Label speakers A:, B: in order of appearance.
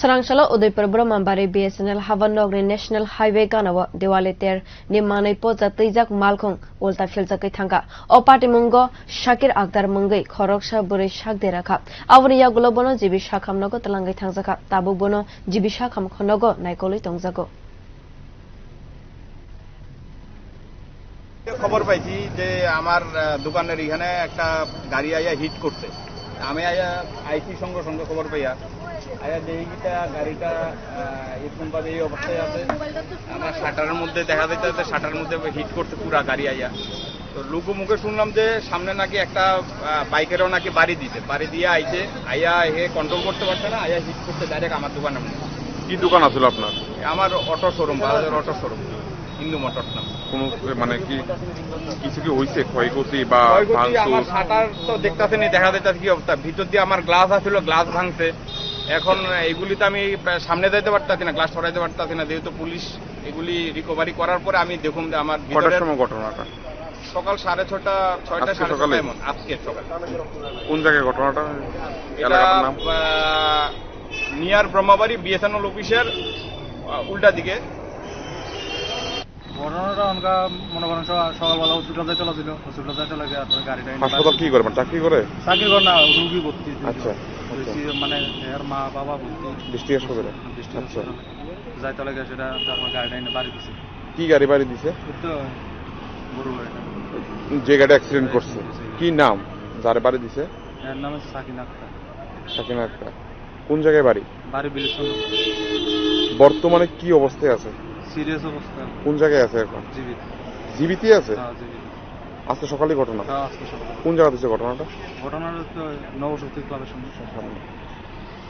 A: Sarangshala Udaipur Brahmanbari BSNL Havanogri National Highway Ganawa Diwaliter Nimanai Poza Tijak Malkhong Ulta Filzakai Thanga Opati Mungo Shakir Akdar Mungai Khoroksha Buri Shak Deraka Avriya Gulobono Jibishakam Nogo Talangai Thangzaka Tabubono Jibishakam Khonogo Naikoli Tongzago
B: খবর পাইছি যে আমার দোকানের এখানে একটা গাড়ি আইয়া hit করছে আমি আইয়া আইসি সঙ্গে সঙ্গে খবর পাইয়া আইয়া দেখিটা গাড়িটা এরকম ভাবে এই অবস্থায় আছে আমার শাটারের মধ্যে দেখা যাইতেছে শাটারের মধ্যে হিট করছে পুরা গাড়ি আইয়া তো লোক মুখে শুনলাম যে সামনে নাকি একটা বাইকেরও নাকি বাড়ি দিয়ে আইছে আইয়া হে কন্ট্রোল করতে পারছে না আইয়া হিট করতে ডাইরেক্ট আমার দোকানের মধ্যে।
C: কি দোকান আছিল আপনার?
B: আমার অটো শোরুম, বাজারের অটো শোরুম, হিন্দু মোটরস নাম।
C: কোনো মানে কি কিছু কি হইছে ক্ষয়ক্ষতি বা
B: আমার শাটার তো দেখতেছেন, দেখা যাইতেছে কি অবস্থা, ভিতর দিয়ে আমার গ্লাস আছিল, গ্লাস ভাঙছে। এখন এগুলি তো আমি সামনে যাইতে পারতাছি না, গ্লাস সরাইতে পারতাছি না, যেহেতু পুলিশ এগুলি রিকভারি করার পরে আমি দেখুন যে আমার
C: কটার সময় ঘটনাটা?
B: সকাল 6:30 6টা সকালে আজকে সকাল।
C: কোন জায়গায় ঘটনাটা?
B: এলাকার নাম নিয়ার ব্রহ্মাবাড়ি বিএসএনএল অফিসের উল্টা দিকে।
D: ঘটনাটা আমরা মনে করেন সকালবেলা হসপিটাল যাই চলাছিল, হসপিটাল যাই চলে গিয়ে গাড়িটা
C: হাসপাতাল কি করে মানে চাকরি করে?
D: চাকরি করে না, রুগী ভর্তি।
C: আচ্ছা
D: মানে এর মা বাবা ভর্তি
C: ডিস্ট্রিক্ট হাসপাতালে।
D: আচ্ছা যাই চলে গিয়ে সেটা তারপর গাড়িটা এনে বাড়ি দিছে।
C: কি গাড়ি বাড়ি দিছে?
D: তো গরু গাড়িটা
C: যে গাড়ি অ্যাক্সিডেন্ট করছে কি নাম যারে বাড়ি দিছে?
D: এর নাম হচ্ছে সাকিনা আক্তার।
C: সাকিনা আক্তার কোন জায়গায় বাড়ি?
D: বাড়ি বিলেশন।
C: বর্তমানে কি অবস্থায় আছে?
D: সিরিয়াস অবস্থা।
C: কোন জায়গায় আছে এখন?
D: জীবিত।
C: জীবিতই আছে?
D: হ্যাঁ জীবিত।
C: আজকে সকালে ঘটনা?
D: হ্যাঁ আজকে সকালে।
C: কোন জায়গা দিচ্ছে ঘটনাটা?
D: ঘটনাটা তো নবশক্তি ক্লাবের সামনে।